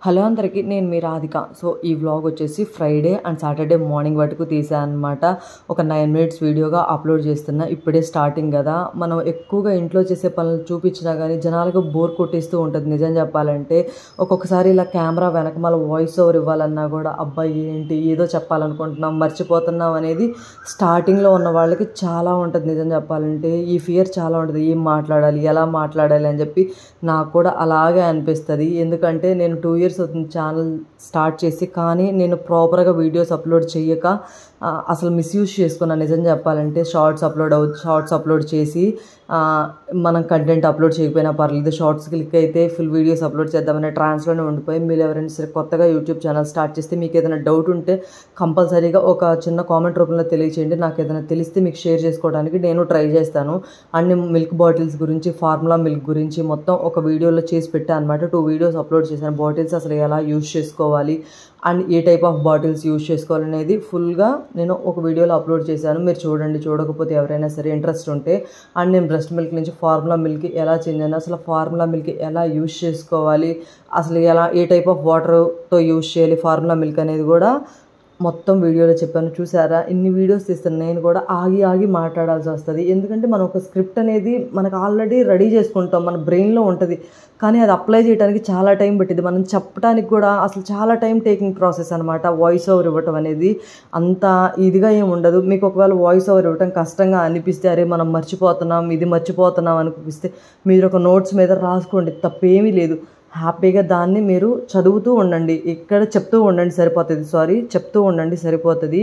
Hello అందరికీ, నేను మీ Radhika. So ఈ వ్లాగ్ వచ్చేసి ఫ్రైడే అండ్ సాటర్డే మార్నింగ్ వరకు తీసాను అనమాట. ఒక 9 minutes వీడియోగా అప్లోడ్ చేస్తున్నా. ఇప్పుడే స్టార్టింగ్ కదా, మనం ఎక్కువగా ఇంట్లో చేసే పనులు చూపించినా కానీ జనాలకు బోర్ కొట్టేస్తూ ఉంటుంది. నిజం చెప్పాలంటే ఒక్కొక్కసారి ఇలా కెమెరా వెనకమాల వాయిస్ ఓవర్ ఇవ్వాలన్నా కూడా అబ్బాయి ఏంటి ఏదో చెప్పాలనుకుంటున్నాం మర్చిపోతున్నాం అనేది స్టార్టింగ్లో ఉన్న వాళ్ళకి చాలా ఉంటుంది. నిజం చెప్పాలంటే ఈ ఫియర్ చాలా ఉంటుంది, ఏం మాట్లాడాలి ఎలా మాట్లాడాలి అని చెప్పి. నాకు కూడా అలాగే అనిపిస్తుంది, ఎందుకంటే నేను 2 years అవుతుంది ఛానల్ స్టార్ట్ చేసి, కానీ నేను ప్రాపర్గా వీడియోస్ అప్లోడ్ చేయక అసలు మిస్యూజ్ చేసుకున్నాను. నిజం చెప్పాలంటే షార్ట్స్ అప్లోడ్ చేసి మనం కంటెంట్ అప్లోడ్ చేయకపోయినా పర్లేదు, షార్ట్స్ క్లిక్ అయితే ఫుల్ వీడియోస్ అప్లోడ్ చేద్దామనే ట్రాన్స్లోనే ఉండిపోయి. మీరు ఎవరైనా సరే కొత్తగా యూట్యూబ్ ఛానల్ స్టార్ట్ చేస్తే మీకు ఏదైనా డౌట్ ఉంటే కంపల్సరీగా ఒక చిన్న కామెంట్ రూపంలో తెలియచేయండి. నాకు ఏదైనా తెలిస్తే మీకు షేర్ చేసుకోవడానికి నేను ట్రై చేస్తాను. అన్ని మిల్క్ బాటిల్స్ గురించి, ఫార్ములా మిల్క్ గురించి మొత్తం ఒక వీడియోలో చేసి పెట్టాను అనమాట. 2 videos అప్లోడ్ చేశాను. బాటిల్స్ అసలు ఎలా యూజ్ చేసుకోవాలి and A type of bottles use చేసుకోవాలనేది ఫుల్గా నేను ఒక వీడియోలో అప్లోడ్ చేశాను. మీరు చూడండి, చూడకపోతే ఎవరైనా సరే ఇంట్రెస్ట్ ఉంటే. అండ్ నేను బ్రెస్ట్ మిల్క్ నుంచి ఫార్ములా మిల్క్ ఎలా చేంజ్ అయినా, అసలు ఫార్ములా మిల్క్ ఎలా యూజ్ చేసుకోవాలి, అసలు ఎలా ఏ టైప్ ఆఫ్ వాటర్తో యూజ్ చేయాలి ఫార్ములా మిల్క్ అనేది కూడా మొత్తం వీడియోలో చెప్పాను. చూసారా, ఇన్ని వీడియోస్ తీస్తాను నేను కూడా ఆగి మాట్లాడాల్సి వస్తుంది. ఎందుకంటే మనం ఒక స్క్రిప్ట్ అనేది మనకు ఆల్రెడీ రెడీ చేసుకుంటాం, మన బ్రెయిన్లో ఉంటుంది, కానీ అది అప్లై చేయడానికి చాలా టైం పట్టింది. మనం చెప్పడానికి కూడా అసలు చాలా టైం టేకింగ్ ప్రాసెస్ అనమాట. వాయిస్ ఓవర్ ఇవ్వటం అనేది అంత ఇదిగా ఏమి ఉండదు. మీకు ఒకవేళ వాయిస్ ఓవర్ ఇవ్వటం కష్టంగా అనిపిస్తే, అరే మనం మర్చిపోతున్నాం ఇది మర్చిపోతున్నాం అనిపిస్తే మీరు ఒక నోట్స్ మీద రాసుకోండి, తప్పేమీ లేదు. హ్యాపీగా దాన్ని మీరు చదువుతూ ఉండండి, ఇక్కడ చెప్తూ ఉండండి సరిపోతుంది.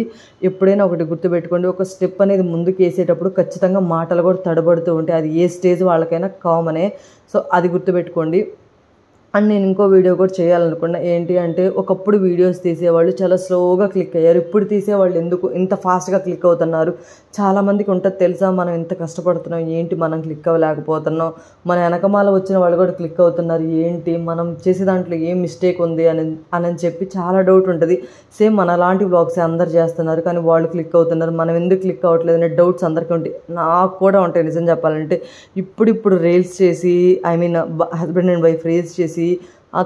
ఎప్పుడైనా ఒకటి గుర్తుపెట్టుకోండి, ఒక స్టెప్ అనేది ముందుకు వేసేటప్పుడు ఖచ్చితంగా మాటలు కూడా తడబడుతూ ఉంటాయి. అది ఏ స్టేజ్ వాళ్ళకైనా కామనే. సో అది గుర్తుపెట్టుకోండి. అండ్ నేను ఇంకో వీడియో కూడా చేయాలనుకున్నా. ఏంటి అంటే, ఒకప్పుడు వీడియోస్ తీసేవాళ్ళు చాలా స్లోగా క్లిక్ అయ్యారు, ఇప్పుడు తీసేవాళ్ళు ఎందుకు ఇంత ఫాస్ట్గా క్లిక్ అవుతున్నారు? చాలామందికి ఉంటుంది తెలుసా, మనం ఎంత కష్టపడుతున్నాం ఏంటి మనం క్లిక్ అవ్వలేకపోతున్నాం, మన వెనకమాల వచ్చిన వాళ్ళు కూడా క్లిక్ అవుతున్నారు ఏంటి, మనం చేసే దాంట్లో ఏం మిస్టేక్ ఉంది అని చెప్పి చాలా డౌట్ ఉంటుంది. సేమ్ మన లాంటి వ్లాగ్స్ అందరు చేస్తున్నారు, కానీ వాళ్ళు క్లిక్ అవుతున్నారు, మనం ఎందుకు క్లిక్ అవ్వట్లేదు అనే డౌట్స్ అందరికీ ఉంటాయి. నాకు కూడా ఉంటాయి. నిజం చెప్పాలంటే ఇప్పుడు రీల్స్ చేసి, హస్బెండ్ అండ్ వైఫ్ రీల్స్ చేసి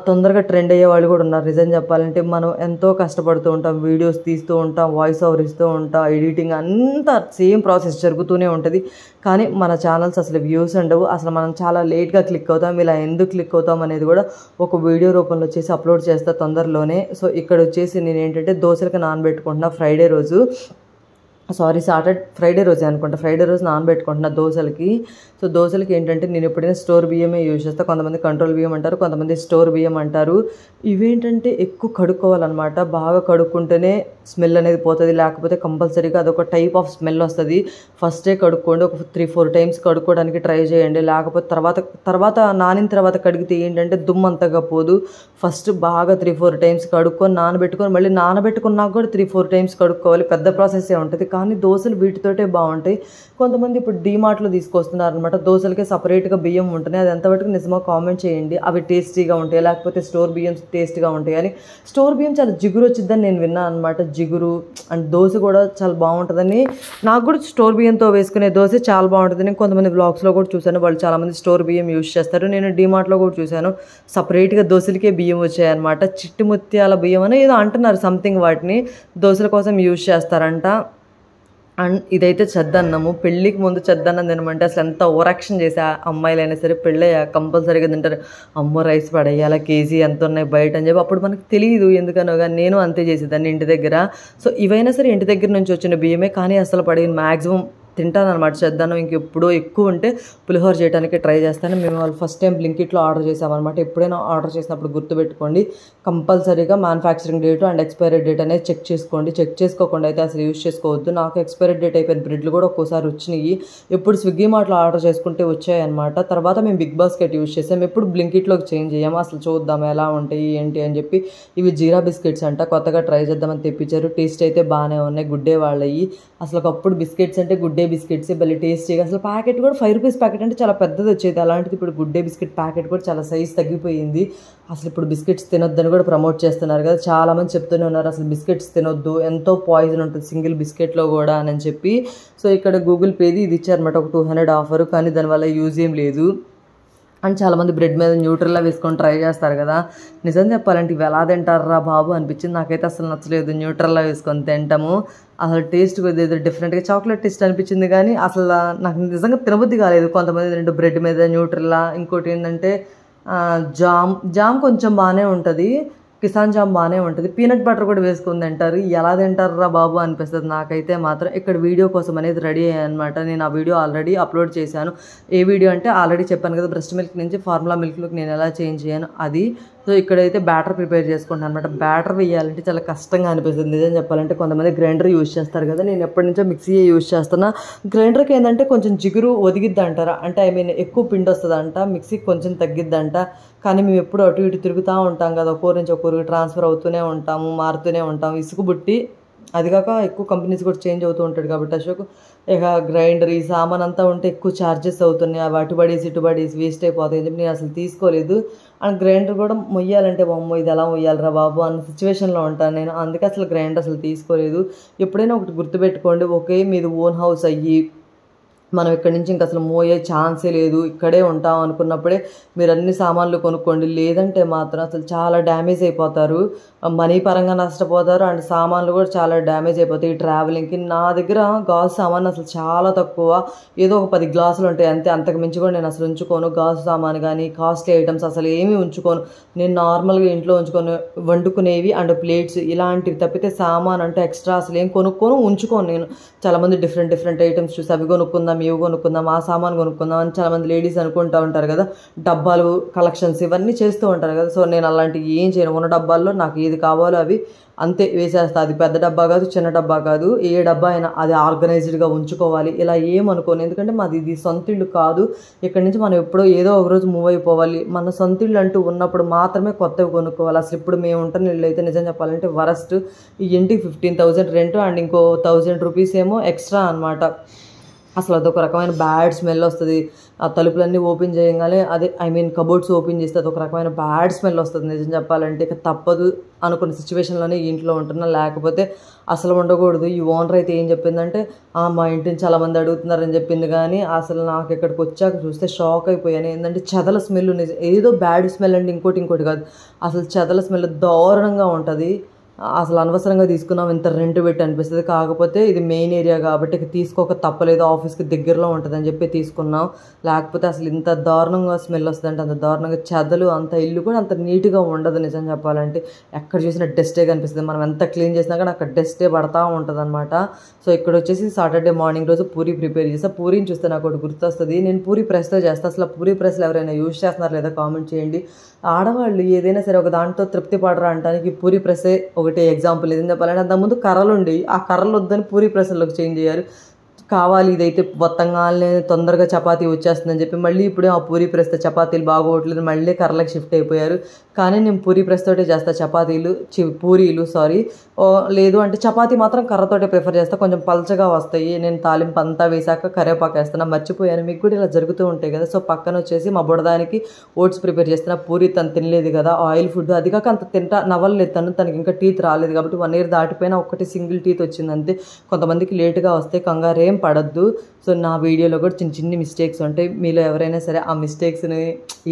తొందరగా ట్రెండ్ అయ్యే వాళ్ళు కూడా ఉన్నారు. నిజం చెప్పాలంటే మనం ఎంతో కష్టపడుతూ ఉంటాం, వీడియోస్ తీస్తూ ఉంటాం, వాయిస్ ఓవర్ ఇస్తూ ఉంటాం, ఎడిటింగ్ అంతా సేమ్ ప్రాసెస్ జరుగుతూనే ఉంటుంది. కానీ మన ఛానల్స్ అసలు వ్యూస్ ఉండవు, అసలు మనం చాలా లేట్గా క్లిక్ అవుతాం. ఇలా ఎందుకు క్లిక్ అవుతాం అనేది కూడా ఒక వీడియో రూపంలో వచ్చేసి అప్లోడ్ చేస్తా తొందరలోనే. సో ఇక్కడ వచ్చేసి నేను ఏంటంటే దోశలకి నానబెట్టుకుంటున్నా. ఫ్రైడే రోజే అనుకుంటా, ఫ్రైడే రోజు నానబెట్టుకుంటున్నా దోశలకి. సో దోశలకి ఏంటంటే నేను ఎప్పుడైనా స్టోర్ బియ్యమే యూజ్ చేస్తాను. కొంతమంది కంట్రోల్ బియ్యం అంటారు, కొంతమంది స్టోర్ బియ్యం అంటారు. ఇవేంటంటే ఎక్కువ కడుక్కోవాలన్నమాట, బాగా కడుక్కుంటేనే స్మెల్ అనేది పోతుంది, లేకపోతే కంపల్సరీగా అదొక టైప్ ఆఫ్ స్మెల్ వస్తుంది. ఫస్టే కడుక్కోండి, ఒక 3-4 times కడుక్కోవడానికి ట్రై చేయండి. లేకపోతే తర్వాత నానిన తర్వాత కడిగితే ఏంటంటే దుమ్మంతగా పోదు. ఫస్ట్ బాగా 3-4 times కడుక్కొని నానబెట్టుకొని, మళ్ళీ నానబెట్టుకున్నాక కూడా 3-4 times కడుక్కోవాలి. పెద్ద ప్రాసెస్సే ఉంటుంది, కానీ దోశలు వీటితోటే బాగుంటాయి. కొంతమంది ఇప్పుడు డీమార్ట్లో తీసుకొస్తున్నారు అనమాట, దోశలకే సపరేట్గా బియ్యం ఉంటున్నాయి. అది ఎంతవరకు నిజమో కామెంట్ చేయండి. అవి టేస్టీగా ఉంటాయి, లేకపోతే స్టోర్ బియ్యం టేస్ట్గా ఉంటాయి. అని స్టోర్ బియ్యం చాలా జిగురు వచ్చిద్దని నేను విన్నాను అనమాట. జిగురు అండ్ దోశ కూడా చాలా బాగుంటుందని, నాకు కూడా స్టోర్ బియ్యంతో వేసుకునే దోశ చాలా బాగుంటుందని కొంతమంది బ్లాగ్స్లో కూడా చూశాను. వాళ్ళు చాలామంది స్టోర్ బియ్యం యూజ్ చేస్తారు. నేను డీమార్ట్లో కూడా చూశాను, సపరేట్గా దోశలకే బియ్యం వచ్చాయన్నమాట. చిట్టి ముత్యాల బియ్యం అని ఏదో అంటున్నారు సంథింగ్, వాటిని దోశల కోసం యూజ్ చేస్తారంట. అండ్ ఇదైతే చెద్దన్నము. పెళ్ళికి ముందు చెద్దన్నం తినమంటే అసలు ఎంత ఓవరాక్షన్ చేసే అమ్మాయిలైనా సరే పెళ్ళయ్యా కంపల్సరీగా తింటారు. అమ్మో రైస్ పడేయాల, కేజీ ఎంత ఉన్నాయి బయట అని చెప్పి. అప్పుడు మనకు తెలియదు ఎందుకనో, కానీ నేను అంతే చేసేదాన్ని ఇంటి దగ్గర. సో ఇవైనా సరే ఇంటి దగ్గర నుంచి వచ్చిన బియ్యమే, కానీ అసలు పడిన మ్యాక్సిమం తింటాను అనమాట చెద్దన్నం. ఇంకెప్పుడో ఎక్కువ ఉంటే పులిహోర చేయడానికి ట్రై చేస్తాను. మేము వాళ్ళు ఫస్ట్ టైం బ్లింకిట్లో ఆర్డర్ చేసామన్నమాట. ఎప్పుడైనా ఆర్డర్ చేసినప్పుడు గుర్తుపెట్టుకోండి, కంపల్సరీగా manufacturing date and expiry date అనేది చెక్ చేసుకోండి. చెక్ చేసుకోకుండా అయితే అసలు యూజ్ చేసుకోవద్దు. నాకు ఎక్స్పైరీ డేట్ అయిపోయిన బ్రెడ్లు కూడా ఒక్కోసారి వచ్చినాయి. ఎప్పుడు స్విగ్గీ మార్ట్లో ఆర్డర్ చేసుకుంటే వచ్చాయన్నమాట. తర్వాత మేము బిగ్ బాస్కెట్ యూజ్ చేసాం, ఎప్పుడు బ్లింకిట్లోకి చేంజ్ చేయం. అసలు చూద్దాం ఎలా ఉంటాయి ఏంటి అని చెప్పి. ఇవి జీరా బిస్కెట్స్ అంట, కొత్తగా ట్రై చేద్దామని తెప్పించారు. టేస్ట్ అయితే బాగానే ఉన్నాయి, గుడ్డే వాళ్ళవి. అసలు ఒకప్పుడు బిస్కెట్స్ అంటే గుడ్డే బిస్కెట్స్ భలే టేస్టీగా, అసలు ప్యాకెట్ కూడా 5 rupees ప్యాకెట్ అంటే చాలా పెద్దది వచ్చేది. అలాంటిది ఇప్పుడు గుడ్డే బిస్కెట్ ప్యాకెట్ కూడా చాలా సైజ్ తగ్గిపోయింది. అసలు ఇప్పుడు బిస్కెట్స్ తినొద్దని కూడా ప్రమోట్ చేస్తున్నారు కదా, చాలామంది చెప్తూనే ఉన్నారు అసలు బిస్కెట్స్ తినొద్దు, ఎంతో పాయిజన్ ఉంటుంది సింగిల్ బిస్కెట్లో కూడా అని చెప్పి. సో ఇక్కడ గూగుల్ పేది ఇది ఇచ్చారనమాట, ఒక 200 ఆఫర్, కానీ దానివల్ల యూజ్ ఏం లేదు. అండ్ చాలామంది బ్రెడ్ మీద న్యూట్రెల్లా వేసుకొని ట్రై చేస్తారు కదా. నిజం చెప్పాలంటే ఇవి ఎలా తింటారా బాబు అనిపించింది. నాకైతే అసలు నచ్చలేదు న్యూట్రెల్లా వేసుకొని తింటాము. అసలు టేస్ట్ కొద్దిగా డిఫరెంట్గా చాక్లెట్ టేస్ట్ అనిపించింది, కానీ అసలు నాకు నిజంగా తినబుద్ధి కాలేదు. కొంతమంది రెండు బ్రెడ్ మీద న్యూట్రెల్లా, ఇంకోటి ఏంటంటే జామ్ కొంచెం బాగానే ఉంటుంది, కిసాన్ జామ్ బాగానే ఉంటుంది, పీనట్ బటర్ కూడా వేసుకొని తింటారు. ఎలా తింటారా బాబు అనిపిస్తుంది నాకైతే మాత్రం. ఇక్కడ వీడియో కోసం అనేది రెడీ అయ్యాయి అనమాట. నేను ఆ వీడియో ఆల్రెడీ అప్లోడ్ చేశాను. ఏ వీడియో అంటే ఆల్రెడీ చెప్పాను కదా, బ్రెస్ట్ మిల్క్ నుంచి ఫార్ములా మిల్క్లోకి నేను ఎలా చేంజ్ చేయను అది. సో ఇక్కడైతే బ్యాటర్ ప్రిపేర్ చేసుకుంటాను అనమాట. బ్యాటర్ వేయాలంటే చాలా కష్టంగా అనిపిస్తుంది నిజం చెప్పాలంటే. కొంతమంది గ్రైండర్ యూజ్ చేస్తారు కదా, నేను ఎప్పటి నుంచో మిక్సీయే యూజ్ చేస్తున్నా. గ్రైండర్కి ఏంటంటే కొంచెం జిగురు ఒదిగిద్ది అంటారా, అంటే ఐ మీన్ ఎక్కువ పిండి వస్తుంది అంట, మిక్సీకి కొంచెం తగ్గిద్దంట. కానీ మేము ఎప్పుడు అటు ఇటు తిరుగుతూ ఉంటాం కదా, ఒక్కరి నుంచి ఒక్కరికి ట్రాన్స్ఫర్ అవుతూనే ఉంటాము, మారుతూనే ఉంటాము, ఇసుకుబుట్టి. అది కాక ఎక్కువ కంపెనీస్ కూడా చేంజ్ అవుతూ ఉంటాడు కాబట్టి అశోక్, ఇక గ్రైండర్ ఈ సామాన్ అంతా ఉంటే ఎక్కువ ఛార్జెస్ అవుతున్నాయి, అవి అటుబడేసి ఇటుబడేసి వేస్ట్ అయిపోతాయి అని చెప్పి నేను అసలు తీసుకోలేదు. అండ్ గ్రైండర్ కూడా మొయ్యాలంటే బొమ్మ ఇది ఎలా మొయ్యాలరా బాబు అన్న సిచ్యువేషన్లో ఉంటాను నేను. అందుకే అసలు గ్రైండర్ అసలు తీసుకోలేదు. ఎప్పుడైనా ఒకటి గుర్తుపెట్టుకోండి, ఓకే మీది ఓన్ హౌస్ అయ్యి మనం ఇక్కడి నుంచి ఇంకా అసలు మోయే ఛాన్సే లేదు, ఇక్కడే ఉంటాం అనుకున్నప్పుడే మీరు అన్ని సామాన్లు కొనుక్కోండి. లేదంటే మాత్రం అసలు చాలా డ్యామేజ్ అయిపోతారు, మనీ పరంగా నష్టపోతారు, అండ్ సామాన్లు కూడా చాలా డ్యామేజ్ అయిపోతాయి ట్రావెలింగ్కి. నా దగ్గర గాజు సామాన్ అసలు చాలా తక్కువ, ఏదో ఒక 10 గ్లాసులు ఉంటాయి అంతే, అంతకు మించి కూడా నేను అసలు ఉంచుకోను. గాజు సామాన్ కానీ కాస్ట్లీ ఐటమ్స్ అసలు ఏమీ ఉంచుకోను నేను. నార్మల్గా ఇంట్లో ఉంచుకొని వండుకునేవి అండ్ ప్లేట్స్ ఇలాంటివి తప్పితే సామాన్ అంటే ఎక్స్ట్రా అసలు ఏం ఉంచుకోను నేను. చాలామంది డిఫరెంట్ ఐటమ్స్ చూసి అవి కొనుక్కుందాం, ఇవి కొనుక్కుందాం, ఆ సామాన్ కొనుక్కుందాం అని చాలామంది లేడీస్ అనుకుంటూ ఉంటారు కదా, డబ్బాలు కలెక్షన్స్ ఇవన్నీ చేస్తూ ఉంటారు కదా. సో నేను అలాంటివి ఏం చేయను. ఉన్న డబ్బాల్లో నాకు ఏది కావాలో అవి అంతే వేసేస్తా. అది పెద్ద డబ్బా కాదు, చిన్న డబ్బా కాదు, ఏ డబ్బా అయినా అది ఆర్గనైజ్డ్గా ఉంచుకోవాలి. ఇలా ఏమనుకోను, ఎందుకంటే మాది ఇది సొంత ఇల్లు కాదు. ఇక్కడి నుంచి మనం ఎప్పుడో ఏదో ఒక రోజు మూవ్ అయిపోవాలి. మన సొంత ఇల్లు అంటూ ఉన్నప్పుడు మాత్రమే కొత్తవి కొనుక్కోవాలి. అసలు ఇప్పుడు మేము ఉంటున్న ఇల్లు అయితే నిజం చెప్పాలంటే వరస్ట్. ఈ ఇంటికి 15,000 రెంట్ అండ్ ఇంకో 1000 రూపీస్ ఏమో ఎక్స్ట్రా అనమాట. అసలు అదొక రకమైన బ్యాడ్ స్మెల్ వస్తుంది. ఆ తలుపులన్నీ ఓపెన్ చేయగానే అదే ఐ మీన్ కబోర్డ్స్ ఓపెన్ చేస్తే అదొక రకమైన బ్యాడ్ స్మెల్ వస్తుంది నిజం చెప్పాలంటే. ఇక తప్పదు అనుకున్న సిచ్యువేషన్లోనే ఇంట్లో ఉంటున్నా, లేకపోతే అసలు ఉండకూడదు. ఈ ఓనర్ అయితే ఏం చెప్పిందంటే మా ఇంటిని చాలామంది అడుగుతున్నారని చెప్పింది, కానీ అసలు నాకు ఇక్కడికి వచ్చాక చూస్తే షాక్ అయిపోయాను. ఏంటంటే చెదల స్మెల్, ఏదో బ్యాడ్ స్మెల్ అంటే ఇంకోటి కాదు, అసలు చెదల స్మెల్ దారుణంగా ఉంటుంది. అసలు అనవసరంగా తీసుకున్నాం, ఇంత రెంట్ పెట్టి అనిపిస్తుంది. కాకపోతే ఇది మెయిన్ ఏరియా కాబట్టి తీసుకోక తప్పలేదు, ఆఫీస్కి దగ్గరలో ఉంటుందని చెప్పి తీసుకున్నాం. లేకపోతే అసలు ఇంత దారుణంగా స్మెల్ వస్తుందంటే అంత దారుణంగా చెదలు, అంత ఇల్లు కూడా అంత నీట్గా ఉండదు నిజం చెప్పాలంటే. ఎక్కడ చూసినా డస్టే కనిపిస్తుంది, మనం ఎంత క్లీన్ చేసినా కానీ అక్కడ డస్టే పడతా ఉంటుంది అనమాట. సో ఇక్కడ వచ్చేసి సాటర్డే మార్నింగ్ రోజు పూరి ప్రిపేర్ చేస్తాను. పూరీని చూస్తే నాకు ఒకటి గుర్తొస్తుంది, నేను పూరి ప్రెస్తో చేస్తాను. అసలు పూరి ప్రెస్లో ఎవరైనా యూజ్ చేస్తున్నారు లేదా కామెంట్ చేయండి. ఆడవాళ్ళు ఏదైనా సరే ఒక దాంట్లో తృప్తి పడరా అంటానికి పూరి ప్రెస్సే ఒకటి ఎగ్జాంపుల్. ఏదైనా చెప్పాలంటే అంతకుముందు కర్రలు ఉండి ఆ కర్రలు వద్దని పూరి ప్రెస్లోకి చేంజ్ చేయారు. కావాలి ఇదైతే మొత్తంగానే తొందరగా చపాతీ వచ్చేస్తుందని చెప్పి మళ్ళీ ఇప్పుడే ఆ పూరి ప్రెస్తో చపాతీలు బాగోట్లేదు, మళ్ళీ కర్రలకు షిఫ్ట్ అయిపోయారు. కానీ నేను పూరి ప్రెస్తోటే చేస్తా చపాతీలు, పూరీలు లేదు అంటే చపాతీ మాత్రం కర్రతోటే ప్రిఫర్ చేస్తా, కొంచెం పలచగా వస్తాయి. నేను తాలింపు అంతా వేసాక కరివేపాకు వేస్తున్నా, మర్చిపోయాను. మీకు కూడా ఇలా జరుగుతూ ఉంటాయి కదా. సో పక్కన వచ్చేసి మా బుడదానికి ఓట్స్ ప్రిపేర్ చేస్తున్నా. పూరి తను తినలేదు కదా, ఆయిల్ ఫుడ్, అది కాక అంత నవ్వలేదు తనకి ఇంకా టీత్ రాలేదు కాబట్టి 1 year దాటిపోయినా ఒకటి సింగిల్ టీత్ వచ్చిందంతే. కొంతమందికి లేటుగా వస్తే కంగారేం పడద్దు. సో నా వీడియోలో కూడా చిన్ని మిస్టేక్స్ ఉంటాయి. మీలో ఎవరైనా సరే ఆ మిస్టేక్స్ని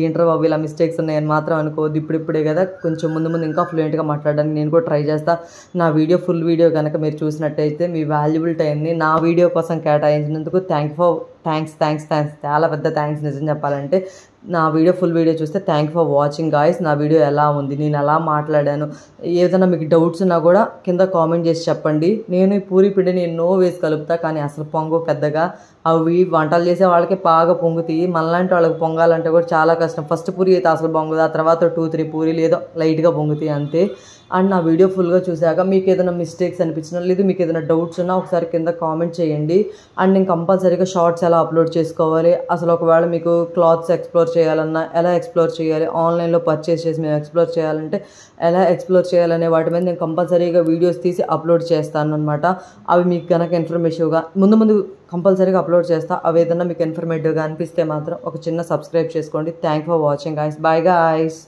ఏంట్రా బాబు ఇలా మిస్టేక్స్ ఉన్నాయని మాత్రం అనుకోవద్దు. ఇప్పుడే కదా కొంచెం ముందు ఇంకా ఫ్లూయెంట్గా మాట్లాడడానికి నేను కూడా ట్రై చేస్తాను. నా ఫుల్ వీడియో కనుక మీరు చూసినట్టయితే మీ వాల్యుబుల్ టైంని నా వీడియో కోసం కేటాయించినందుకు థ్యాంక్స్ చాలా పెద్ద థ్యాంక్స్ నిజం చెప్పాలంటే. నా ఫుల్ వీడియో చూస్తే థ్యాంక్ ఫర్ వాచింగ్ గాయ్స్. నా వీడియో ఎలా ఉంది, నేను ఎలా మాట్లాడాను, ఏదైనా మీకు డౌట్స్ ఉన్నా కూడా కింద కామెంట్ చేసి చెప్పండి. నేను ఈ పూరి పిండిని ఎన్నో వేసి కలుపుతా, కానీ అసలు పొంగు పెద్దగా. అవి వంటలు చేసే వాళ్ళకి బాగా పొంగుతాయి, మనలాంటి వాళ్ళకి పొంగాలంటే కూడా చాలా కష్టం. ఫస్ట్ పూరి అయితే అసలు పొంగుదా, తర్వాత 2-3 పూరీలు ఏదో లైట్గా పొంగుతాయి అంతే. అండ్ నా వీడియో ఫుల్గా చూసాక మీకు ఏదైనా మిస్టేక్స్ అనిపించినా లేదు మీకు ఏదైనా డౌట్స్ ఉన్నా ఒకసారి కింద కామెంట్ చేయండి. అండ్ నేను కంపల్సరీగా షార్ట్స్ ఎలా అప్లోడ్ చేసుకోవాలి, అసలు ఒకవేళ మీకు క్లాత్స్ ఎక్స్ప్లోర్ చేయాలన్నా ఎలా ఎక్స్ప్లోర్ చేయాలి, ఆన్లైన్లో పర్చేస్ చేసి మేము ఎక్స్ప్లోర్ చేయాలంటే ఎలా ఎక్స్ప్లోర్ చేయాలనే వాటి మీద నేను కంపల్సరీగా వీడియోస్ తీసి అప్లోడ్ చేస్తాను అనమాట. అవి మీకు కనుక ఇన్ఫర్మేటివ్గా ముందు కంపల్సరీగా అప్లోడ్ చేస్తా. అవి ఏదన్నా మీకు ఇన్ఫర్మేటివ్గా అనిపిస్తే మాత్రం ఒక చిన్న సబ్స్క్రైబ్ చేసుకోండి. Thank for watching guys. Bye guys.